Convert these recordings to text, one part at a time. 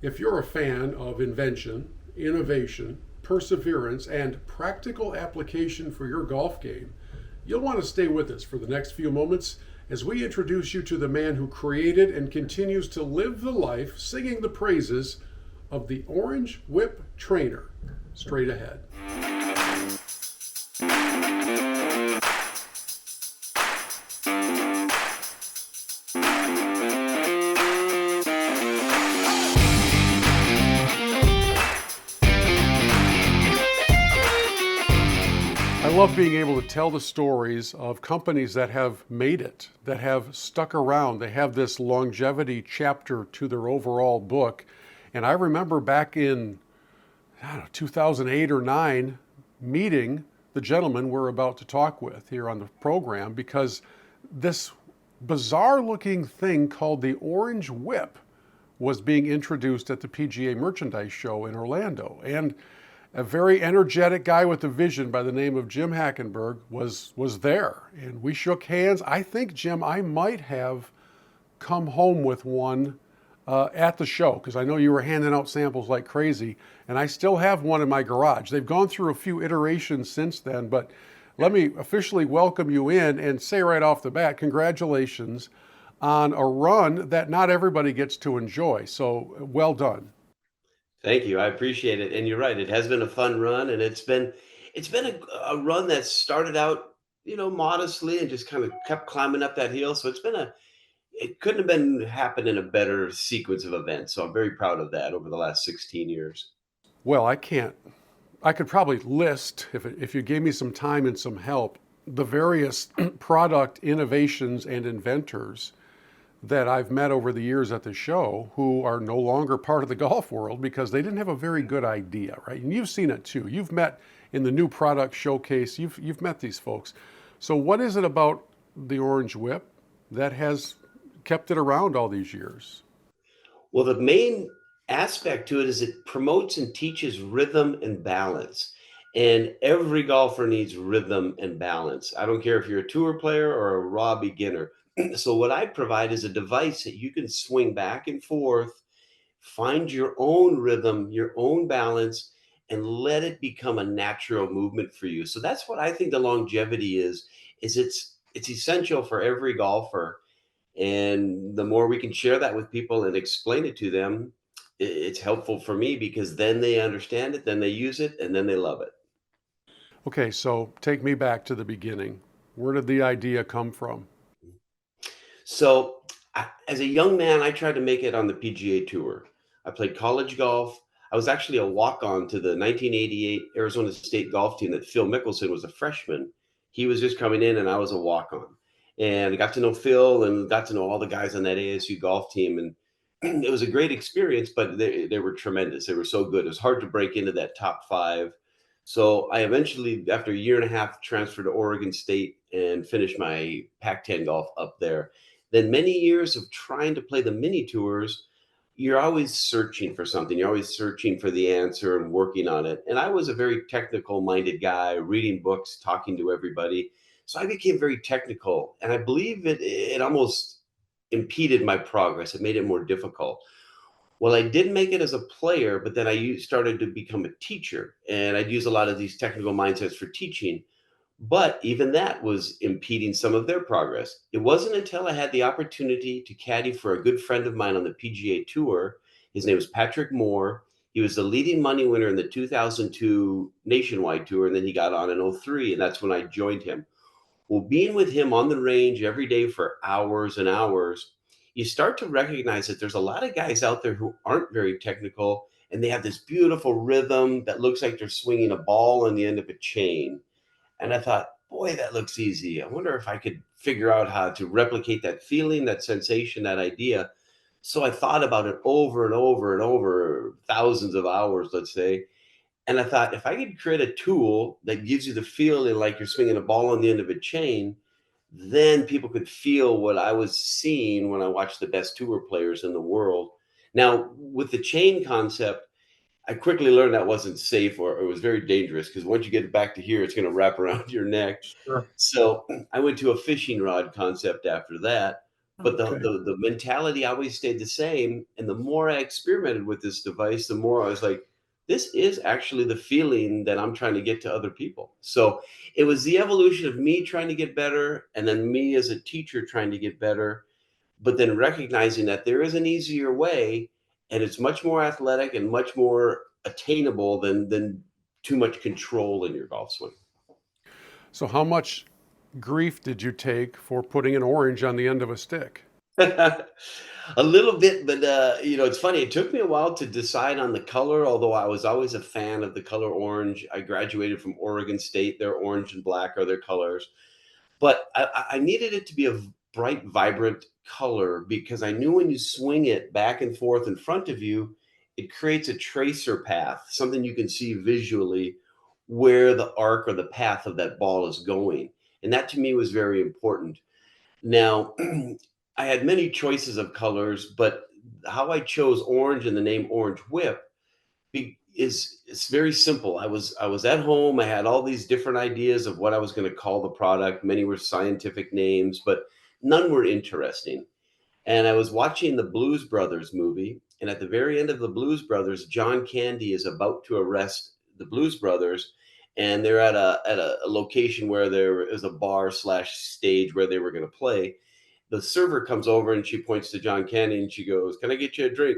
If you're a fan of invention, innovation, perseverance, and practical application for your golf game, you'll want to stay with us for the next few moments as we introduce you to the man who created and continues to live the life singing the praises of the Orange Whip Trainer. Straight ahead. I love being able to tell the stories of companies that have made it, that have stuck around. They have this longevity chapter to their overall book. And I remember back in, I don't know, 2008 or 9, meeting the gentleman we're about to talk with here on the program because this bizarre looking thing called the Orange Whip was being introduced at the PGA Merchandise Show in Orlando. And a very energetic guy with a vision by the name of Jim Hackenberg was there. And we shook hands. I think, Jim, I might have come home with one at the show because I know you were handing out samples like crazy. And I still have one in my garage. They've gone through a few iterations since then, but let me officially welcome you in and say right off the bat, congratulations on a run that not everybody gets to enjoy. So well done. Thank you. I appreciate it. And you're right. It has been a fun run, and it's been a run that started out, modestly and just kind of kept climbing up that hill. So it couldn't have been happened in a better sequence of events. So I'm very proud of that over the last 16 years. Well, I can't. I could probably list, if you gave me some time and some help, the various product innovations and inventors that I've met over the years at the show who are no longer part of the golf world because they didn't have a very good idea, right? And you've seen it too. You've met in the new product showcase, you've met these folks. So what is it about the Orange Whip that has kept it around all these years? Well, the main aspect to it is it promotes and teaches rhythm and balance. And every golfer needs rhythm and balance. I don't care if you're a tour player or a raw beginner. So, what I provide is a device that you can swing back and forth, find your own rhythm, your own balance, and let it become a natural movement for you. So that's what I think the longevity is it's essential for every golfer, and the more we can share that with people and explain it to them, it's helpful for me because then they understand it, then they use it, and then they love it. Okay, so take me back to the beginning. Where did the idea come from? So, as a young man, I tried to make it on the PGA Tour. I played college golf. I was actually a walk-on to the 1988 Arizona State golf team that Phil Mickelson was a freshman. He was just coming in, and I was a walk-on. And I got to know Phil and got to know all the guys on that ASU golf team. And it was a great experience, but they were tremendous. They were so good. It was hard to break into that top five. So I eventually, after a year and a half, transferred to Oregon State and finished my Pac-10 golf up there. Then many years of trying to play the mini tours, you're always searching for something. You're always searching for the answer and working on it. And I was a very technical minded guy, reading books, talking to everybody. So I became very technical. And I believe it almost impeded my progress. It made it more difficult. Well, I did make it as a player, but then started to become a teacher. And I'd use a lot of these technical mindsets for teaching. But even that was impeding some of their progress. It wasn't until I had the opportunity to caddy for a good friend of mine on the PGA Tour. His name was Patrick Moore. He was the leading money winner in the 2002 Nationwide Tour, and then he got on in '03, and that's when I joined him. Well, being with him on the range every day for hours and hours, you start to recognize that there's a lot of guys out there who aren't very technical, and they have this beautiful rhythm that looks like they're swinging a ball on the end of a chain. And I thought, boy, that looks easy. I wonder if I could figure out how to replicate that feeling, that sensation, that idea. So I thought about it over and over and over, thousands of hours, let's say. And I thought, if I could create a tool that gives you the feeling like you're swinging a ball on the end of a chain, then people could feel what I was seeing when I watched the best tour players in the world. Now, with the chain concept, I quickly learned that wasn't safe, or it was very dangerous because once you get it back to here, it's going to wrap around your neck. Sure. So I went to a fishing rod concept after that. but Okay. the mentality always stayed the same, and the more I experimented with this device, the more I was like, "This is actually the feeling that I'm trying to get to other people." So, it was the evolution of me trying to get better, and then me as a teacher trying to get better, but then recognizing that there is an easier way, and it's much more athletic and much more attainable than too much control in your golf swing. So, how much grief did you take for putting an orange on the end of a stick? A little bit, but, it's funny, it took me a while to decide on the color, although I was always a fan of the color orange. I graduated from Oregon State, their orange and black are their colors. But I needed it to be a bright, vibrant color because I knew when you swing it back and forth in front of you, it creates a tracer path, something you can see visually where the arc or the path of that ball is going. And that to me was very important. Now, I had many choices of colors, but how I chose orange and the name Orange Whip is it's very simple. I was at home. I had all these different ideas of what I was going to call the product. Many were scientific names, but none were interesting. And I was watching the Blues Brothers movie, and at the very end of the Blues Brothers, John Candy is about to arrest the Blues Brothers, and they're at a location where there is a bar slash stage where they were going to play. The server comes over and she points to John Candy and she goes, "Can I get you a drink?"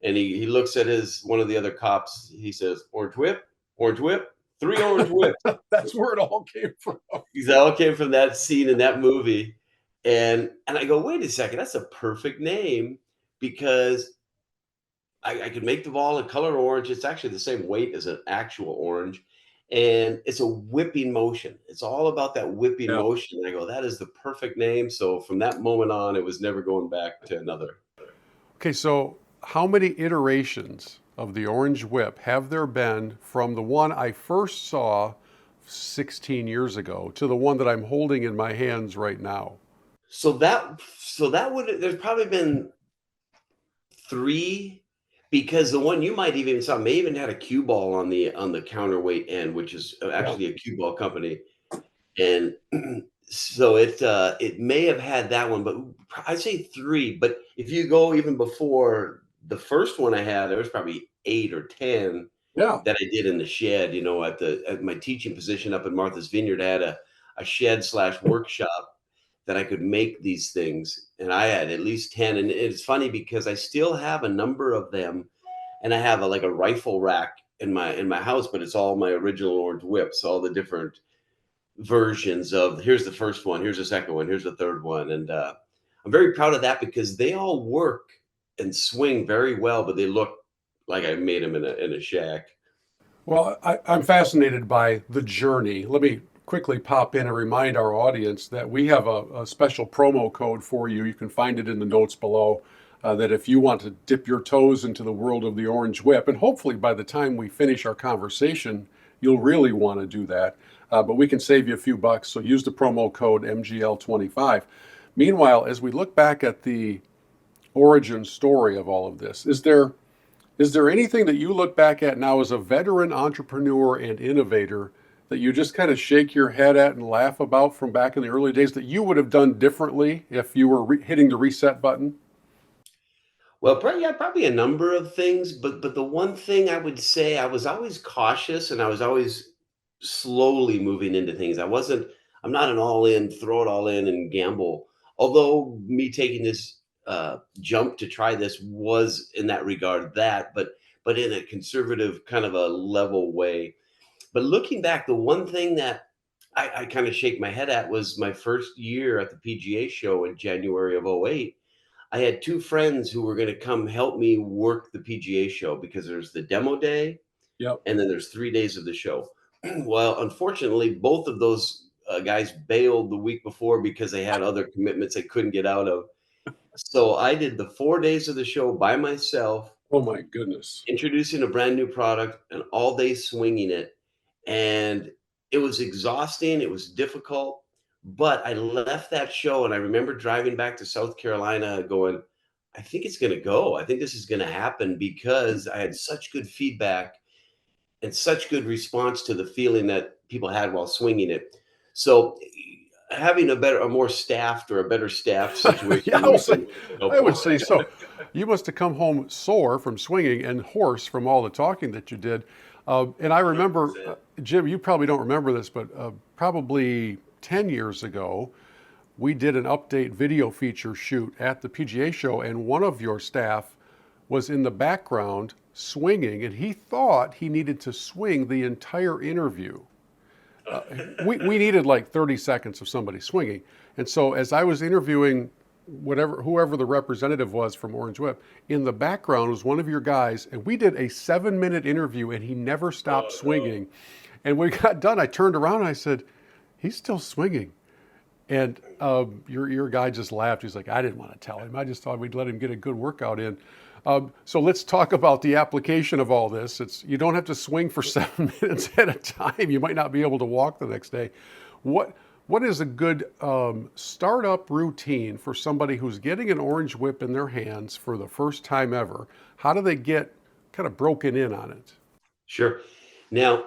And he looks at his one of the other cops. He says, orange whip, 3 orange whips." That's where it all came from. That all came from that scene in that movie. And I go, wait a second, that's a perfect name because I could make the ball in color orange. It's actually the same weight as an actual orange. And it's a whipping motion. It's all about that whipping Yeah. motion. And I go, that is the perfect name. So from that moment on, it was never going back to another. Okay, so how many iterations of the Orange Whip have there been from the one I first saw 16 years ago to the one that I'm holding in my hands right now? So that would there's probably been three, because the one you might even saw may even had a cue ball on the counterweight end, which is Yeah. actually a cue ball company. And so it may have had that one, but I'd say three. But if you go even before the first one I had, there was probably 8 or 10 Yeah. that I did in the shed, at my teaching position up in Martha's Vineyard. I had a shed slash workshop that I could make these things. And I had at least 10. And it's funny because I still have a number of them, and I have like a rifle rack in my house, but it's all my original orange whips, all the different versions of here's the first one, here's the second one, here's the third one. And I'm very proud of that because they all work and swing very well, but they look like I made them in a shack. Well, I'm fascinated by the journey. Let me quickly pop in and remind our audience that we have a special promo code for you. You can find it in the notes below. That if you want to dip your toes into the world of the Orange Whip, and hopefully by the time we finish our conversation, you'll really want to do that. But we can save you a few bucks. So use the promo code MGL25. Meanwhile, as we look back at the origin story of all of this, is there anything that you look back at now as a veteran entrepreneur and innovator that you just kind of shake your head at and laugh about from back in the early days that you would have done differently if you were hitting the reset button? Well, probably, yeah, probably a number of things, but the one thing I would say, I was always cautious and I was always slowly moving into things. I'm not an all in, throw it all in and gamble. Although me taking this jump to try this was in that regard that, but in a conservative kind of a level way. But looking back, the one thing that I kind of shake my head at was my first year at the PGA show in January of '08. I had two friends who were going to come help me work the PGA show because there's the demo day Yep. and then there's 3 days of the show. Well, unfortunately, both of those guys bailed the week before because they had other commitments they couldn't get out of. So I did the 4 days of the show by myself, Oh my goodness. introducing a brand new product and all day swinging it. And it was exhausting. It was difficult. But I left that show and I remember driving back to South Carolina going, I think it's going to go. I think this is going to happen because I had such good feedback and such good response to the feeling that people had while swinging it. So having a more staffed or a better staffed Yeah, situation than we can I hope would for. say so. You must have come home sore from swinging and hoarse from all the talking that you did. And I remember, 100%. Jim, you probably don't remember this, but probably 10 years ago, we did an update video feature shoot at the PGA show, and one of your staff was in the background swinging, and he thought he needed to swing the entire interview. We needed like 30 seconds of somebody swinging. And so as I was interviewing whoever the representative was from Orange Whip, in the background was one of your guys, and we did a 7-minute interview, and he never stopped Oh no. swinging. And when we got done, I turned around and I said, "He's still swinging." And your guy just laughed. He's like, "I didn't want to tell him. I just thought we'd let him get a good workout in." So let's talk about the application of all this. You don't have to swing for 7 minutes at a time. You might not be able to walk the next day. What is a good startup routine for somebody who's getting an Orange Whip in their hands for the first time ever? How do they get kind of broken in on it? Sure. Now,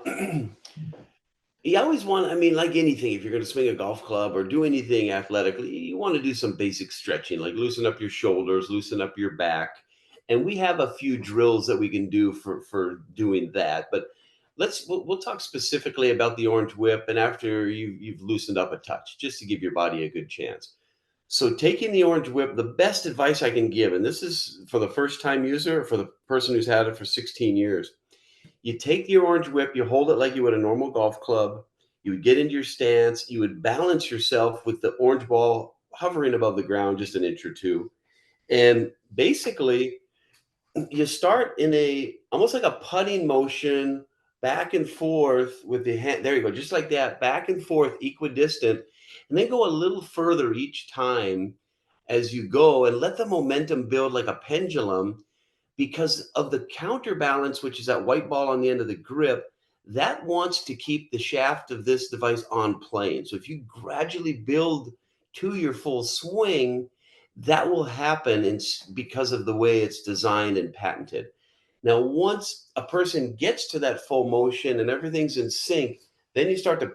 you always want, I mean, like anything, if you're going to swing a golf club or do anything athletically, you want to do some basic stretching, like loosen up your shoulders, loosen up your back. And we have a few drills that we can do for doing that. But we'll talk specifically about the Orange Whip, and after you've loosened up a touch, just to give your body a good chance. So taking the Orange Whip, the best advice I can give, and this is for the first time user or for the person who's had it for 16 years, you take your Orange Whip, you hold it like you would a normal golf club. You would get into your stance. You would balance yourself with the orange ball hovering above the ground just an inch or two. And basically, you start in a almost like a putting motion back and forth with the hand. There you go, just like that, back and forth, equidistant, and then go a little further each time as you go and let the momentum build like a pendulum because of the counterbalance, which is that white ball on the end of the grip, that wants to keep the shaft of this device on plane. So if you gradually build to your full swing, that will happen because of the way it's designed and patented. Now, once a person gets to that full motion and everything's in sync, then you start to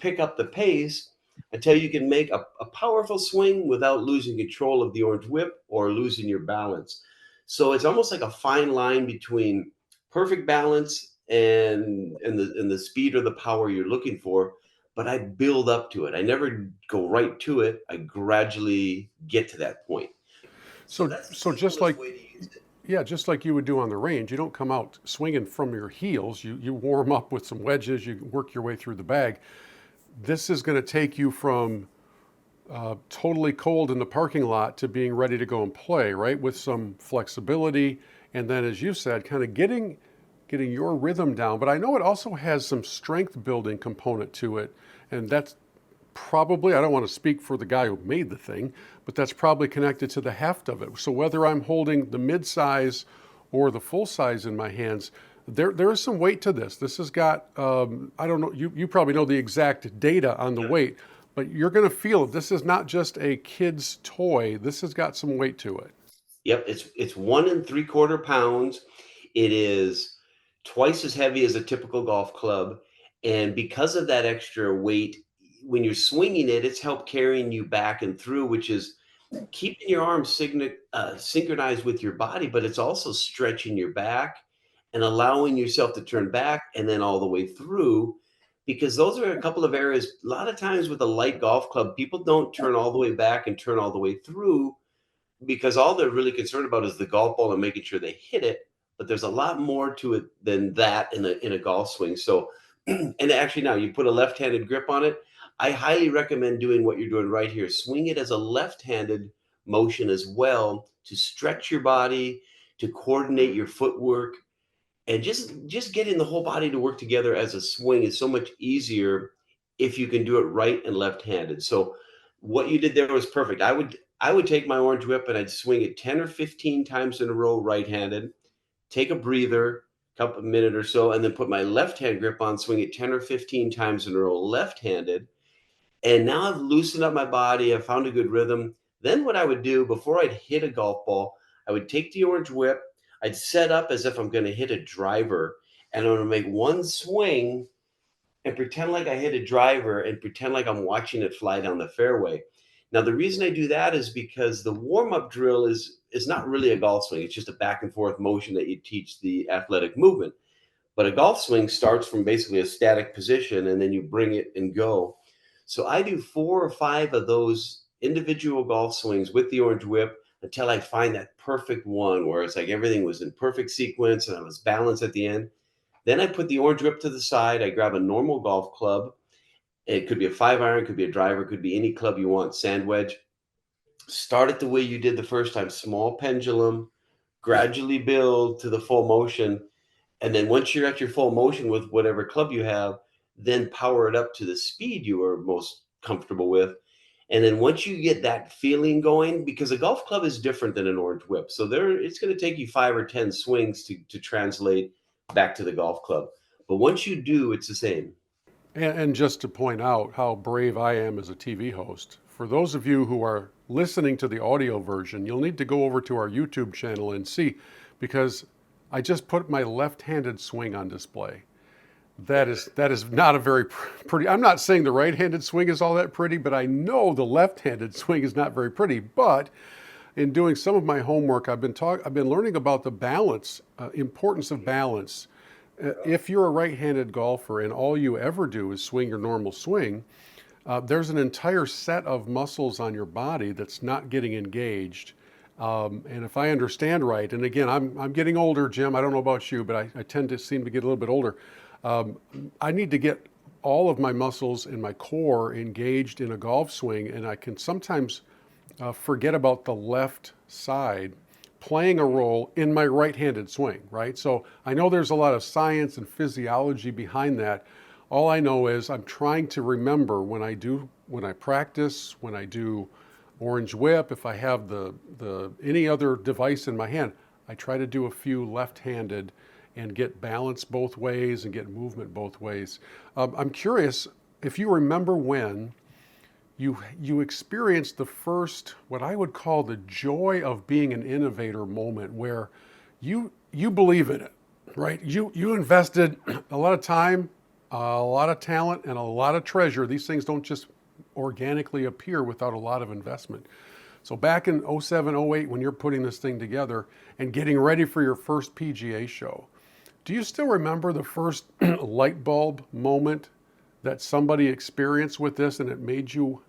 pick up the pace until you can make a powerful swing without losing control of the Orange Whip or losing your balance. So it's almost like a fine line between perfect balance and the speed or the power you're looking for. But I build up to it. I never go right to it. I gradually get to that point. So So, that's the so just simplest like way to use it. Yeah, just like you would do on the range, you don't come out swinging from your heels. You warm up with some wedges, you work your way through the bag. This is going to take you from totally cold in the parking lot to being ready to go and play, right? With some flexibility. And then, as you said, kind of getting your rhythm down. But I know it also has some strength building component to it. And that's probably, I don't want to speak for the guy who made the thing, but that's probably connected to the heft of it. So whether I'm holding the mid-size or the full size in my hands, there is some weight to this. This has got, I don't know, you probably know the exact data on the Yeah. weight, but you're going to feel it. This is not just a kid's toy. This has got some weight to it. Yep, it's 1 3/4 pounds. It is twice as heavy as a typical golf club, and because of that extra weight, when you're swinging it, it's help carrying you back and through, which is keeping your arms synchronized with your body, but it's also stretching your back and allowing yourself to turn back and then all the way through. Because those are a couple of areas. A lot of times with a light golf club, people don't turn all the way back and turn all the way through because all they're really concerned about is the golf ball and making sure they hit it. But there's a lot more to it than that in a golf swing. So, and actually, now you put a left-handed grip on it. I highly recommend doing what you're doing right here. Swing it as a left-handed motion as well to stretch your body, to coordinate your footwork, and just getting the whole body to work together as a swing is so much easier if you can do it right and left-handed. So what you did there was perfect. I would take my Orange Whip and I'd swing it 10 or 15 times in a row right-handed, take a breather, couple of minute or so, and then put my left hand grip on, swing it 10 or 15 times in a row left-handed. And now I've loosened up my body. I've found a good rhythm. Then what I would do before I'd hit a golf ball, I would take the Orange Whip. I'd set up as if I'm going to hit a driver, and I'm going to make one swing and pretend like I hit a driver and pretend like I'm watching it fly down the fairway. Now, the reason I do that is because the warm up drill is not really a golf swing. It's just a back and forth motion that you teach the athletic movement. But a golf swing starts from basically a static position and then you bring it and go. So I do 4 or 5 of those individual golf swings with the orange whip until I find that perfect one where it's like everything was in perfect sequence and I was balanced at the end. Then I put the orange whip to the side. I grab a normal golf club. It could be a 5 iron, could be a driver, could be any club you want, sand wedge. Start it the way you did the first time, small pendulum, gradually build to the full motion. And then once you're at your full motion with whatever club you have, then power it up to the speed you are most comfortable with. And then once you get that feeling going, because a golf club is different than an orange whip. So it's going to take you 5 or 10 swings to translate back to the golf club. But once you do, it's the same. And just to point out how brave I am as a TV host, for those of you who are listening to the audio version, you'll need to go over to our YouTube channel and see, because I just put my left-handed swing on display. That is not a very pretty. I'm not saying the right-handed swing is all that pretty, but I know the left-handed swing is not very pretty. But in doing some of my homework, I've been learning about the balance, importance of balance. If you're a right-handed golfer and all you ever do is swing your normal swing, there's an entire set of muscles on your body that's not getting engaged. And if I understand right, and again, I'm getting older, Jim. I don't know about you, but I tend to seem to get a little bit older. I need to get all of my muscles in my core engaged in a golf swing, and I can sometimes forget about the left side playing a role in my right-handed swing, right? So I know there's a lot of science and physiology behind that. All I know is I'm trying to remember when I practice, when I do orange whip, if I have the any other device in my hand, I try to do a few left-handed and get balance both ways and get movement both ways. I'm curious if you remember when you experienced the first, what I would call the joy of being an innovator moment, where you believe in it, right? You invested a lot of time, a lot of talent, and a lot of treasure. These things don't just organically appear without a lot of investment. So back in 07, 08, when you're putting this thing together and getting ready for your first PGA show, do you still remember the first light bulb moment that somebody experienced with this and it made you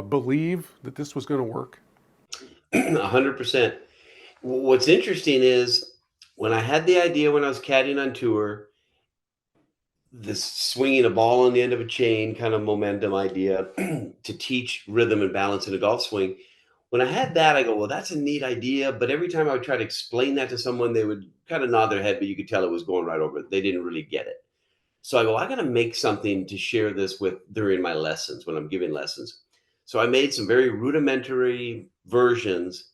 believe that this was going to work? 100%. What's interesting is when I had the idea when I was caddying on tour, this swinging a ball on the end of a chain kind of momentum idea to teach rhythm and balance in a golf swing. When I had that, I go, well, that's a neat idea. But every time I would try to explain that to someone, they would kind of nod their head, but you could tell it was going right over it. They didn't really get it. So I go, I got to make something to share this with during my lessons when I'm giving lessons. So I made some very rudimentary versions.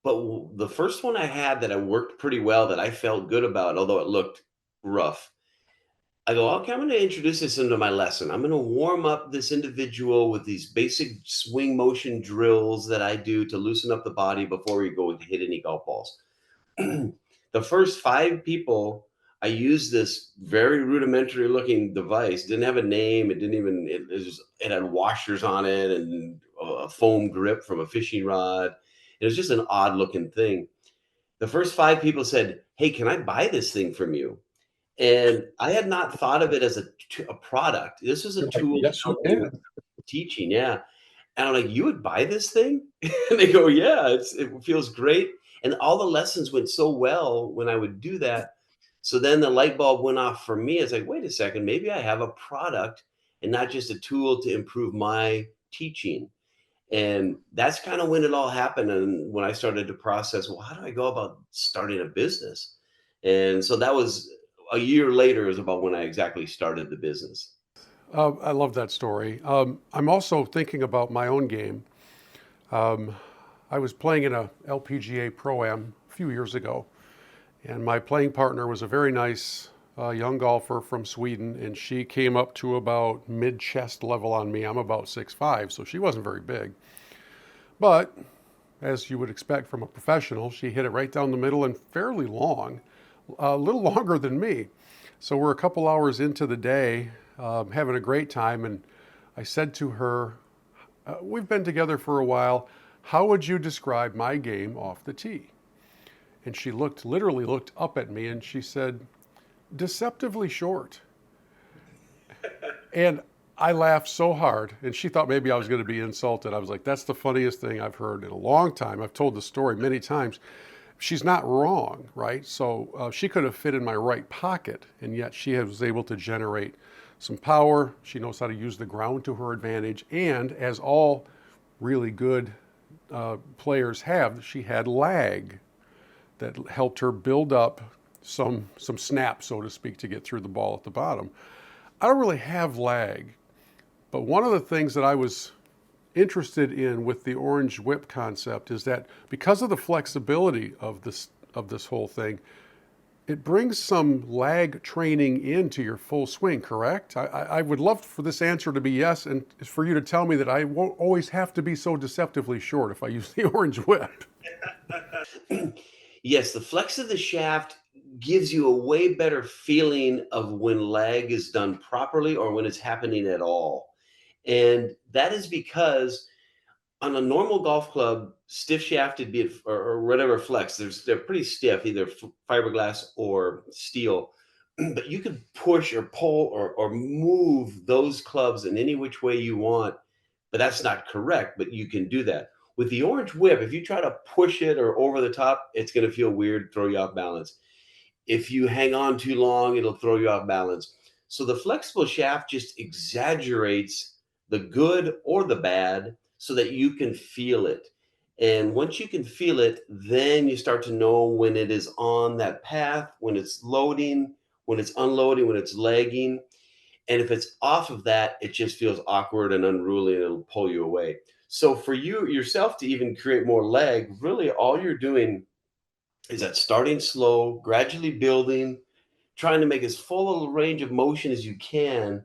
But the first one I had that I worked pretty well, that I felt good about, although it looked rough, I go, okay, I'm going to introduce this into my lesson. I'm going to warm up this individual with these basic swing motion drills that I do to loosen up the body before we go to hit any golf balls. The first 5 people, I used this very rudimentary looking device. Didn't have a name. It didn't even, it had washers on it and a foam grip from a fishing rod. It was just an odd looking thing. The first 5 people said, hey, can I buy this thing from you? And I had not thought of it as a product. This was a tool to Yes, you help me can. with teaching. Yeah. And I'm like, you would buy this thing? And they go, yeah, it feels great. And all the lessons went so well when I would do that. So then the light bulb went off for me. It's like, wait a second, maybe I have a product and not just a tool to improve my teaching. And that's kind of when it all happened. And when I started to process, well, how do I go about starting a business? And so that was a year later, is about when I exactly started the business. I love that story. I'm also thinking about my own game. I was playing in a LPGA Pro-Am a few years ago, and my playing partner was a very nice young golfer from Sweden, and she came up to about mid-chest level on me. I'm about 6'5", so she wasn't very big. But as you would expect from a professional, she hit it right down the middle and fairly long, a little longer than me. So we're a couple hours into the day, having a great time. And I said to her, we've been together for a while. How would you describe my game off the tee? And she literally looked up at me and she said, deceptively short. And I laughed so hard, and she thought maybe I was going to be insulted. I was like, that's the funniest thing I've heard in a long time. I've told the story many times. She's not wrong, right? So she could have fit in my right pocket, and yet she was able to generate some power. She knows how to use the ground to her advantage. And as all really good players have, she had lag that helped her build up some snap, so to speak, to get through the ball at the bottom. I don't really have lag, but one of the things that I was interested in with the orange whip concept is that because of the flexibility of this whole thing, it brings some lag training into your full swing, correct? I would love for this answer to be yes, and for you to tell me that I won't always have to be so deceptively short if I use the orange whip. Yes, the flex of the shaft gives you a way better feeling of when lag is done properly or when it's happening at all. And that is because on a normal golf club, stiff shafted, be it or whatever flex, they're pretty stiff, either fiberglass or steel. But you can push or pull or move those clubs in any which way you want. But that's not correct. But you can do that with the orange whip. If you try to push it or over the top, it's going to feel weird, throw you off balance. If you hang on too long, it'll throw you off balance. So the flexible shaft just exaggerates the good or the bad so that you can feel it. And once you can feel it, then you start to know when it is on that path, when it's loading, when it's unloading, when it's lagging. And if it's off of that, it just feels awkward and unruly and it'll pull you away. So for you yourself to even create more lag, really all you're doing is that starting slow, gradually building, trying to make as full a range of motion as you can.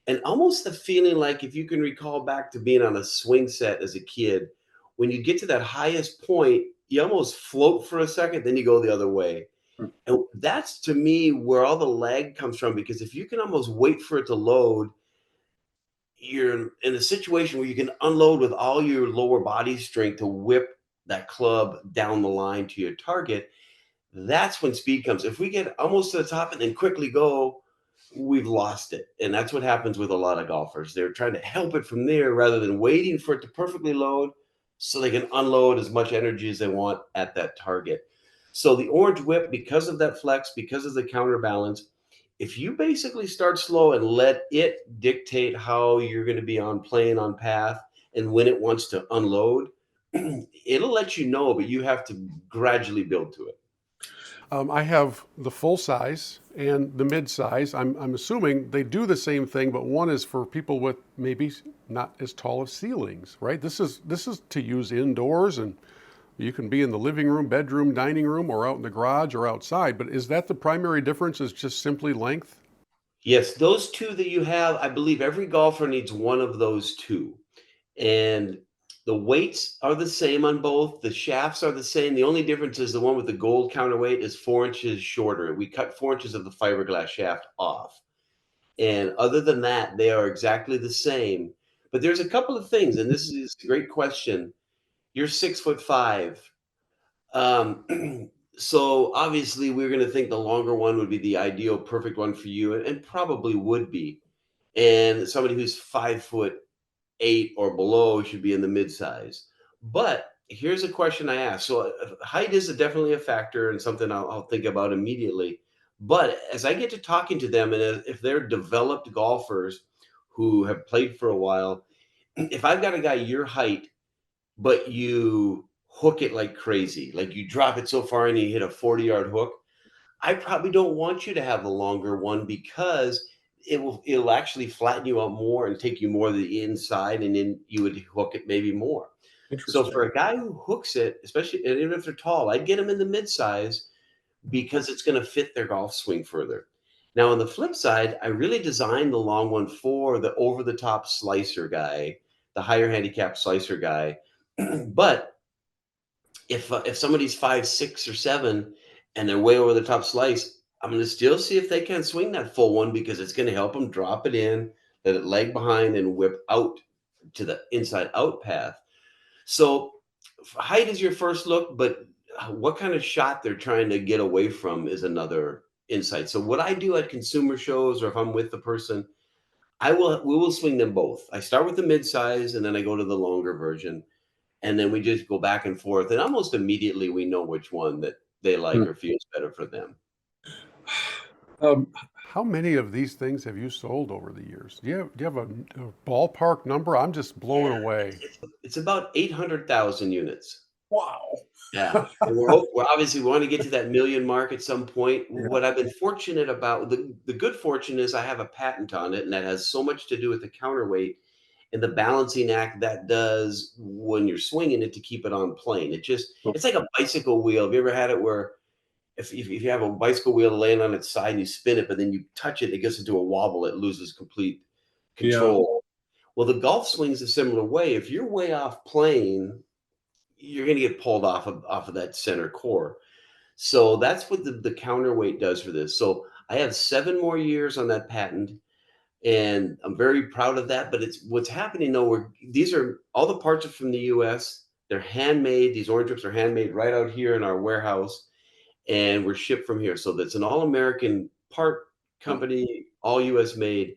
And almost the feeling like if you can recall back to being on a swing set as a kid, when you get to that highest point, you almost float for a second, then you go the other way. And that's to me where all the lag comes from, because if you can almost wait for it to load, you're in a situation where you can unload with all your lower body strength to whip that club down the line to your target. That's when speed comes. If we get almost to the top and then quickly go, we've lost it. And that's what happens with a lot of golfers. They're trying to help it from there rather than waiting for it to perfectly load so they can unload as much energy as they want at that target. So the orange whip, because of that flex, because of the counterbalance, if you basically start slow and let it dictate how you're going to be on playing on path and when it wants to unload, it'll let you know, but you have to gradually build to it. I have the full size and the mid size. I'm assuming they do the same thing, but one is for people with maybe not as tall of ceilings, right? This is to use indoors, and you can be in the living room, bedroom, dining room, or out in the garage or outside. But is that the primary difference? Is just simply length? Yes, those two that you have, I believe every golfer needs one of those two. And the weights are the same on both. The shafts are the same. The only difference is the one with the gold counterweight is 4 inches shorter. We cut 4 inches of the fiberglass shaft off. And other than that, they are exactly the same. But there's a couple of things, and this is a great question. You're 6'5". Um, so obviously, we're going to think the longer one would be the ideal, perfect one for you, and probably would be. And somebody who's 5'8" or below should be in the mid-size. But here's a question I ask. So height is definitely a factor and something I'll think about immediately. But as I get to talking to them, and if they're developed golfers who have played for a while, if I've got a guy your height, but you hook it like crazy, like you drop it so far and you hit a 40-yard hook, I probably don't want you to have the longer one because it'll actually flatten you out more and take you more to the inside, and then you would hook it maybe more. So for Interesting. a guy who hooks it, especially and even if they're tall, I'd get them in the mid-size because it's going to fit their golf swing further. Now on the flip side, I really designed the long one for the over-the-top slicer guy, the higher handicap slicer guy. But if somebody's 5'6" or 7" and they're way over the top slice, I'm going to still see if they can swing that full one because it's going to help them drop it in, let it lag behind, and whip out to the inside out path. So height is your first look, but what kind of shot they're trying to get away from is another insight. So what I do at consumer shows, or if I'm with the person, we will swing them both. I start with the mid-size and then I go to the longer version, and then we just go back and forth, and almost immediately we know which one that they like Hmm. or feels better for them. Um, How many of these things have you sold over the years? Do you have a ballpark number? I'm just blown Yeah, away. it's about 800,000 units. wow. Yeah, and we're obviously we wanna get to that million mark at some point. Yeah. What I've been fortunate about, the good fortune is I have a patent on it, and that has so much to do with the counterweight and the balancing act that does when you're swinging it to keep it on plane. It's like a bicycle wheel. Have you ever had it where if you have a bicycle wheel laying on its side and you spin it, but then you touch it, it gets into a wobble, it loses complete Yeah. control. Well, the golf swing's a similar way. If you're way off plane, you're gonna get pulled off of that center core. So that's what the counterweight does for this. So I have 7 more years on that patent, and I'm very proud of that. But it's what's happening though. These are all the parts are from the U.S. They're handmade. These orange strips are handmade right out here in our warehouse, and we're shipped from here. So that's an all-American part Yeah. company, all U.S. made.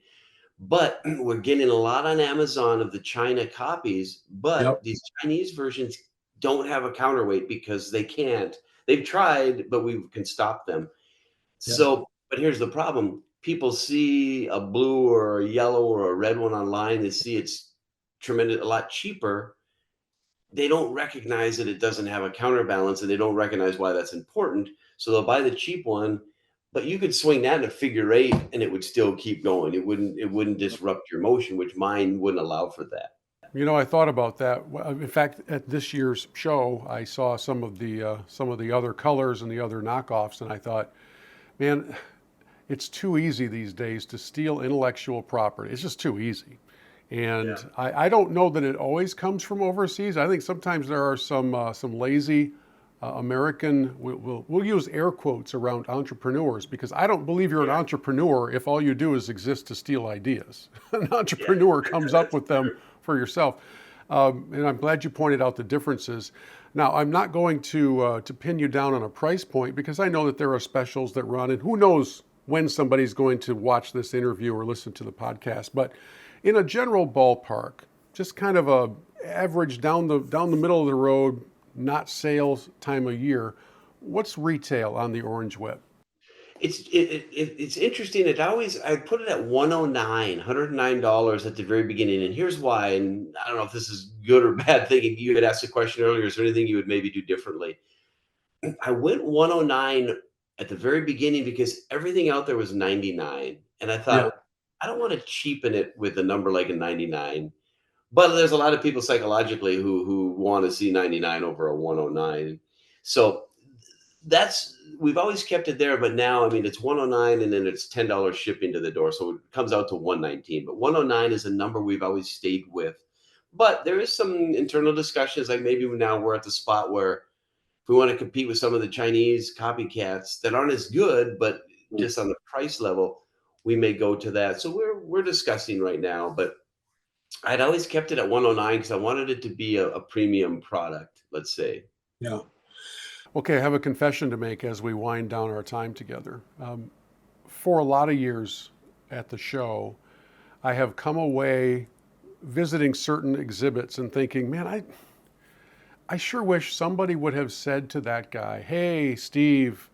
But we're getting a lot on Amazon of the China copies, but Yep. these Chinese versions don't have a counterweight because they can't. They've tried, but we can stop them. Yeah. So, but here's the problem. People see a blue or a yellow or a red one online, they see it's tremendous a lot cheaper. They don't recognize that it doesn't have a counterbalance, and they don't recognize why that's important. So they'll buy the cheap one, but you could swing that in a figure eight and it would still keep going. It wouldn't disrupt your motion, which mine wouldn't allow for that. I thought about that. In fact, at this year's show, I saw some of the other colors and the other knockoffs, and I thought, man, it's too easy these days to steal intellectual property. It's just too easy. Yeah. And I don't know that it always comes from overseas. I think sometimes there are some lazy American, we'll use air quotes around entrepreneurs, because I don't believe you're an Yeah. entrepreneur if all you do is exist to steal ideas. An Yeah. entrepreneur comes up That's with them true. for yourself. And I'm glad you pointed out the differences. Now, I'm not going to pin you down on a price point, because I know that there are specials that run, and who knows when somebody's going to watch this interview or listen to the podcast. But in a general ballpark, just kind of a average down the middle of the road, not sales time of year, what's retail on the Orange Whip? It's interesting. I put it at 109, $109 at the very beginning. And here's why. And I don't know if this is good or bad thinking. You had asked a question earlier. Is there anything you would maybe do differently? I went 109 at the very beginning because everything out there was 99. And I Yeah. thought, I don't want to cheapen it with a number like a 99. But there's a lot of people psychologically who want to see 99 over a 109. So that's we've always kept it there, but now I mean it's 109 and then it's $10 shipping to the door. So it comes out to 119. But 109 is a number we've always stayed with. But there is some internal discussions, like maybe now we're at the spot where if we want to compete with some of the Chinese copycats that aren't as good, but Mm. just on the price level, we may go to that. So we're discussing right now, but I'd always kept it at 109 because I wanted it to be a premium product, let's say. Yeah. Okay, I have a confession to make as we wind down our time together. For a lot of years at the show, I have come away visiting certain exhibits and thinking, man, I sure wish somebody would have said to that guy, hey, Steve,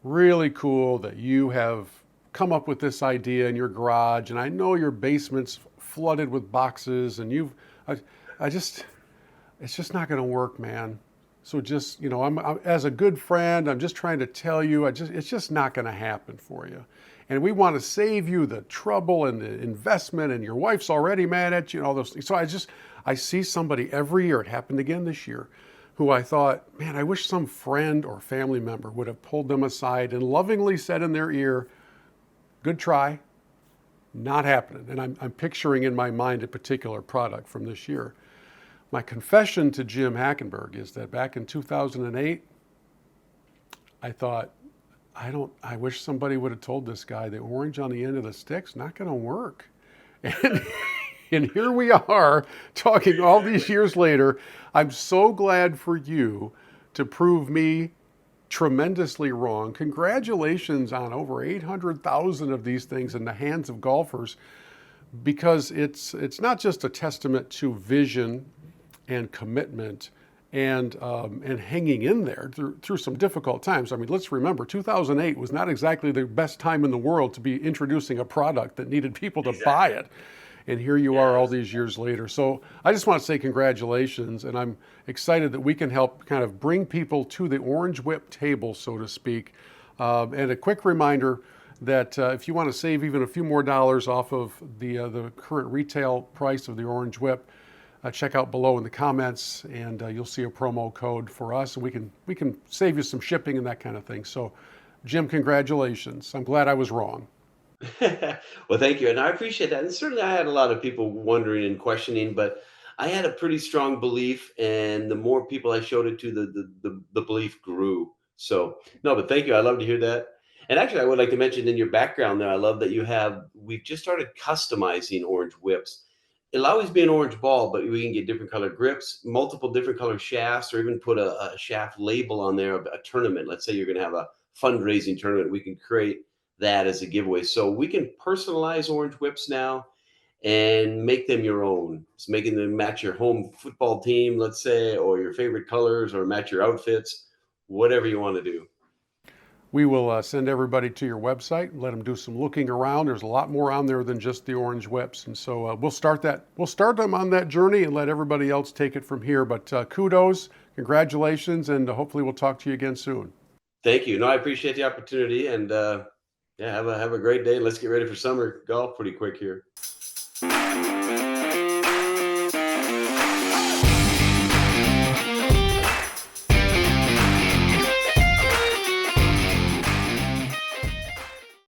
really cool that you have come up with this idea in your garage, and I know your basement's flooded with boxes, and I, I just, it's just not going to work, man. So just, I'm as a good friend, I'm just trying to tell you, it's just not going to happen for you. And we want to save you the trouble and the investment, and your wife's already mad at you and all those things. So I see somebody every year, it happened again this year, who I thought, man, I wish some friend or family member would have pulled them aside and lovingly said in their ear, good try, not happening. And I'm picturing in my mind a particular product from this year. My confession to Jim Hackenberg is that back in 2008, I thought, I wish somebody would have told this guy the orange on the end of the stick's not going to work. And, and here we are talking all these years later. I'm so glad for you to prove me tremendously wrong. Congratulations on over 800,000 of these things in the hands of golfers, because it's not just a testament to vision and commitment and hanging in there through some difficult times. I mean, let's remember, 2008 was not exactly the best time in the world to be introducing a product that needed people to buy it. And here you are all these years later. So I just want to say congratulations, and I'm excited that we can help kind of bring people to the Orange Whip table, so to speak. And a quick reminder that if you want to save even a few more dollars off of the current retail price of the Orange Whip, check out below in the comments, and you'll see a promo code for us, and we can save you some shipping and that kind of thing. So, Jim, congratulations. I'm glad I was wrong. Well, thank you. And I appreciate that. And certainly I had a lot of people wondering and questioning, but I had a pretty strong belief. And the more people I showed it to, the belief grew. So, no, but thank you. I love to hear that. And actually, I would like to mention in your background there, I love that we've just started customizing orange whips. It'll always be an orange ball, but we can get different color grips, multiple different color shafts, or even put a shaft label on there of a tournament. Let's say you're going to have a fundraising tournament. We can create that as a giveaway. So we can personalize orange whips now and make them your own. It's making them match your home football team, let's say, or your favorite colors, or match your outfits, whatever you want to do. We will send everybody to your website and let them do some looking around. There's a lot more on there than just the orange whips, and so we'll start them on that journey and let everybody else take it from here. But kudos, congratulations, and hopefully we'll talk to you again soon. Thank you. No, I appreciate the opportunity, and yeah, have a great day. Let's get ready for summer golf pretty quick here.